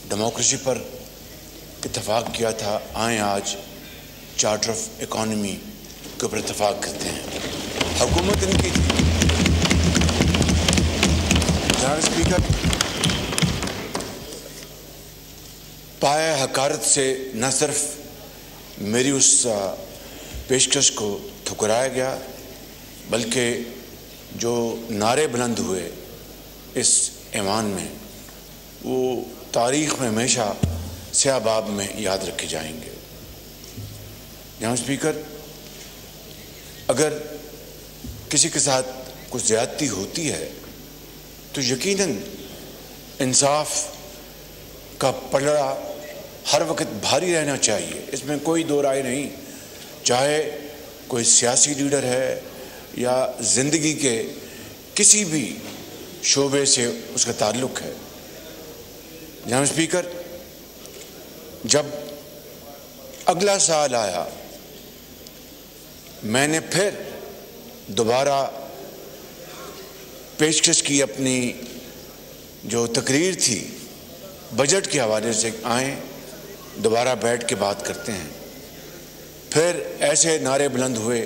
Democracy पर इत्तेफाक किया था, आए आज चार्टर ऑफ इकॉनमी के ऊपर इत्तेफाक करते हैं। हुकूमत इनकी थी। जनाब स्पीकर, पाए हकारत से न सिर्फ मेरी उस पेशकश को ठुकराया गया, बल्कि जो नारे बुलंद हुए इस ऐवान में, वो तारीख़ में हमेशा स्याबाब में याद रखे जाएंगे। जनाब स्पीकर, अगर किसी के साथ कुछ ज़्यादती होती है तो यकीनन इंसाफ का पलड़ा हर वक्त भारी रहना चाहिए, इसमें कोई दो राय नहीं। चाहे कोई सियासी लीडर है या ज़िंदगी के किसी भी शोबे से उसका ताल्लुक़ है। जनाब स्पीकर, जब अगला साल आया, मैंने फिर दोबारा पेशकश की अपनी जो तकरीर थी बजट के हवाले से, आए दोबारा बैठ के बात करते हैं। फिर ऐसे नारे बुलंद हुए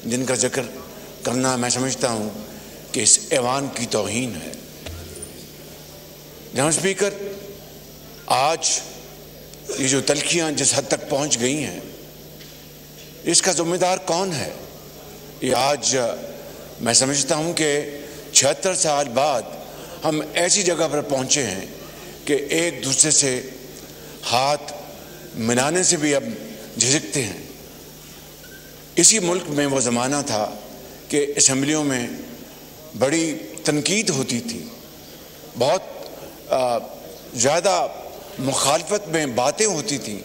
जिनका जिक्र करना मैं समझता हूँ कि इस ऐवान की तौहीन है। जनाब स्पीकर, आज ये जो तल्खियाँ जिस हद तक पहुँच गई हैं, इसका ज़िम्मेदार कौन है? ये आज मैं समझता हूँ कि 76 साल बाद हम ऐसी जगह पर पहुँचे हैं कि एक दूसरे से हाथ मिलाने से भी अब झिझकते हैं। इसी मुल्क में वो ज़माना था कि असम्बलियों में बड़ी तनकीद होती थी, बहुत ज़्यादा मुखालफत में बातें होती थी,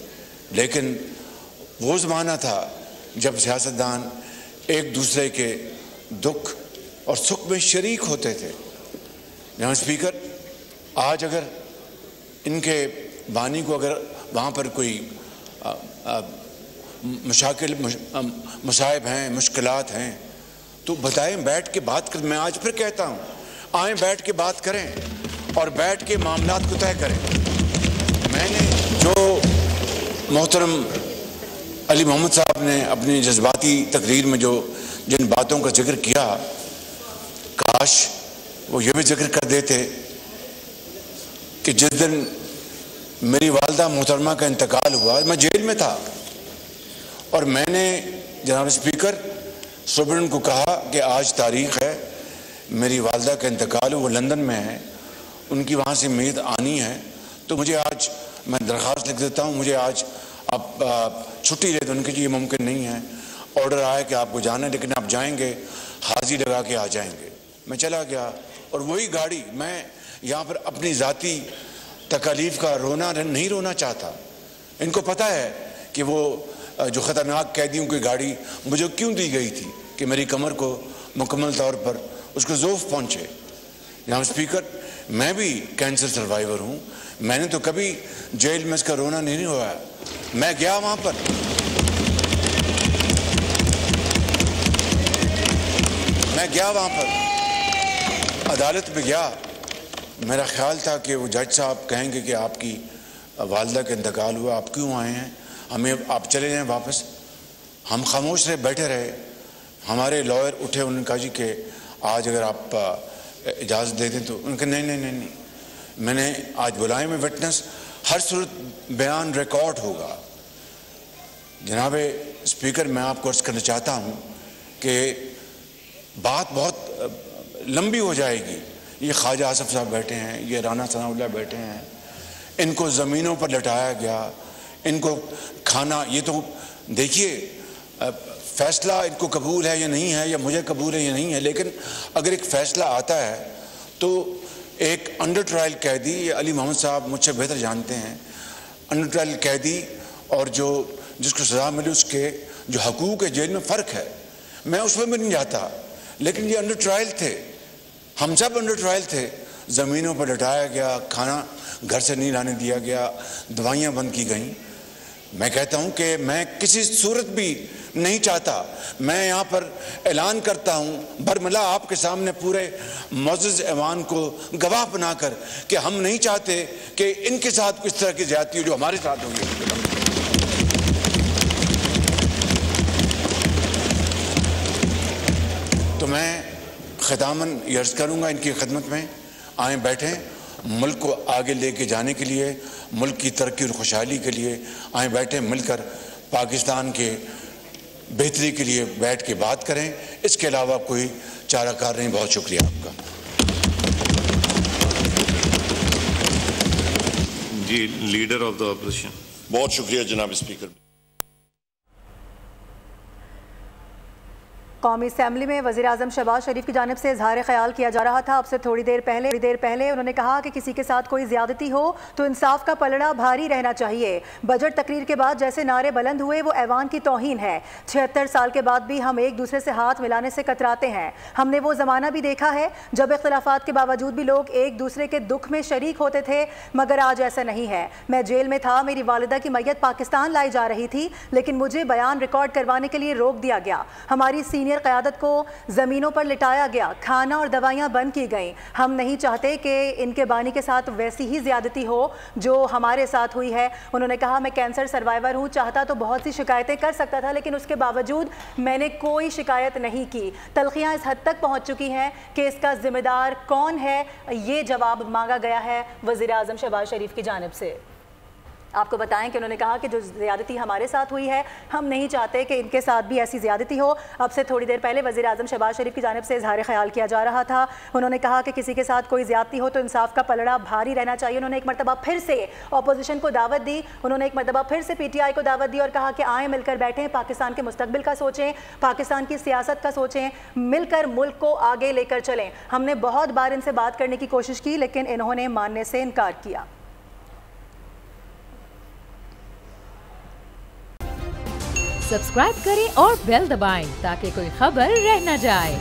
लेकिन वो ज़माना था जब सियासतदान एक दूसरे के दुख और सुख में शरीक होते थे। जनाब स्पीकर, आज अगर इनके बानी को अगर वहाँ पर कोई मशाकिल मसाइब हैं, मुश्किलात हैं, तो बताएं, बैठ के बात करें। मैं आज फिर कहता हूँ, आएँ बैठ के बात करें और बैठ के मामलात को तय करें। मैंने जो मोहतरम अली मोहम्मद साहब ने अपनी जज्बाती तकरीर में जो जिन बातों का जिक्र किया, काश वो ये भी जिक्र कर देते कि जिस दिन मेरी वालदा मोहतरमा का इंतकाल हुआ, मैं जेल में था और मैंने जनाब स्पीकर सुब्रन को कहा कि आज तारीख़ है, मेरी वालदा का इंतकाल, वो लंदन में है, उनकी वहाँ से मेद आनी है, तो मुझे आज मैं दरख्वास्त लिख देता हूँ, मुझे आज आप छुट्टी दे दो। उनके लिए मुमकिन नहीं है, ऑर्डर आया कि आपको जाना है, लेकिन आप जाएंगे, हाज़ी लगा के आ जाएंगे। मैं चला गया और वही गाड़ी, मैं यहाँ पर अपनी ज़ाती तकालीफ का नहीं रोना चाहता। इनको पता है कि वो जो ख़तरनाक कैदियों की गाड़ी मुझे क्यों दी गई थी कि मेरी कमर को मुकम्मल तौर पर उसको ज़ोफ़ पहुँचे। जनाब स्पीकर, मैं भी कैंसर सर्वाइवर हूँ, मैंने तो कभी जेल में इसका रोना नहीं हुआ। मैं गया वहाँ पर, अदालत में गया। मेरा ख्याल था कि वो जज साहब कहेंगे कि आपकी वालदा का इंतकाल हुआ, आप क्यों आए हैं, हमें आप चले जाएं वापस। हम खामोश रहे, बैठे रहे। हमारे लॉयर उठे, उन्होंने कहा जी कि आज अगर आप इजाज़त दे दें तो। उनके नहीं, मैंने आज बुलाए में विटनेस, हर सूरत बयान रिकॉर्ड होगा। जनाब स्पीकर, मैं आपको अर्ज़ करना चाहता हूँ कि बात बहुत लंबी हो जाएगी। ये ख्वाजा आसफ साहब बैठे हैं, ये राना सनाउल्लाह बैठे हैं, इनको ज़मीनों पर लटाया गया, इनको खाना, ये तो देखिए फ़ैसला इनको कबूल है या नहीं है, या मुझे कबूल है या नहीं है, लेकिन अगर एक फ़ैसला आता है तो एक अंडर ट्रायल कैदी, अली मोहम्मद साहब मुझसे बेहतर जानते हैं, अंडर ट्रायल कैदी और जो जिसको सज़ा मिली उसके जो हकूक़ है, जेल में फ़र्क है। मैं उसमें भी नहीं जाता, लेकिन ये अंडर ट्रायल थे, हम सब अंडर ट्रायल थे। ज़मीनों पर लटाया गया, खाना घर से नहीं लाने दिया गया, दवाइयाँ बंद की गईं। मैं कहता हूं कि मैं किसी सूरत भी नहीं चाहता, मैं यहां पर ऐलान करता हूं बरमला आपके सामने पूरे मुअज़्ज़ज़ ऐवान को गवाह बनाकर कि हम नहीं चाहते कि इनके साथ किस तरह की ज़्यादती हो जो हमारे साथ होंगी। तो मैं ख़ितामन ये अर्ज़ करूंगा इनकी खिदमत में, आए बैठें, मुल्क को आगे लेके जाने के लिए, मुल्क की तरक्की और खुशहाली के लिए आए बैठे, मिलकर पाकिस्तान के बेहतरी के लिए बैठ के बात करें। इसके अलावा कोई चाराकार नहीं। बहुत शुक्रिया आपका। जी, लीडर ऑफ द अपोजिशन। बहुत शुक्रिया जनाब स्पीकर। कौमी असम्बली में वज़ीर-ए-आज़म शहबाज शरीफ की जानिब से इजहार ख्याल किया जा रहा था। अब से थोड़ी देर पहले उन्होंने कहा कि किसी के साथ कोई ज्यादती हो तो इंसाफ का पलड़ा भारी रहना चाहिए। बजट तकरीर के बाद जैसे नारे बुलंद हुए वो ऐवान की तौहीन है। 76 साल के बाद भी हम एक दूसरे से हाथ मिलाने से कतराते हैं। हमने वो ज़माना भी देखा है जब इख्तिलाफात के बावजूद भी लोग एक दूसरे के दुख में शरीक होते थे, मगर आज ऐसा नहीं है। मैं जेल में था, मेरी वालिदा की मैयत पाकिस्तान लाई जा रही थी, लेकिन मुझे बयान रिकॉर्ड करवाने के लिए रोक दिया गया। हमारी सीनियर क़यादत को ज़मीनों पर लिटाया गया, खाना और दवाइयाँ बंद की गईं। हम नहीं चाहते कि इनके बानी के साथ वैसी ही ज़्यादती हो जो हमारे साथ हुई है। उन्होंने कहा, मैं कैंसर सर्वाइवर हूँ, चाहता तो बहुत सी शिकायतें कर सकता था, लेकिन उसके बावजूद मैंने कोई शिकायत नहीं की। तलखियाँ इस हद तक पहुँच चुकी हैं कि इसका जिम्मेदार कौन है, ये जवाब मांगा गया है वज़ीर-ए-आज़म शहबाज शरीफ की जानिब से। आपको बताएं कि उन्होंने कहा कि जो ज़्यादती हमारे साथ हुई है, हम नहीं चाहते कि इनके साथ भी ऐसी ज़्यादती हो। अब से थोड़ी देर पहले वज़ीर-ए-आज़म शहबाज शरीफ की जानिब से इजहार ख्याल किया जा रहा था। उन्होंने कहा कि किसी के साथ कोई ज़्यादती हो तो इंसाफ का पलड़ा भारी रहना चाहिए। उन्होंने एक मरतबा फिर से अपोजिशन को दावत दी, उन्होंने एक मरतबा फिर से PTI को दावत दी और कहा कि आएँ मिलकर बैठें, पाकिस्तान के मुस्तकबिल का सोचें, पाकिस्तान की सियासत का सोचें, मिलकर मुल्क को आगे लेकर चलें। हमने बहुत बार इनसे बात करने की कोशिश की, लेकिन इन्होंने मानने से इनकार किया। सब्सक्राइब करें और बेल दबाएं ताकि कोई खबर रह न जाए।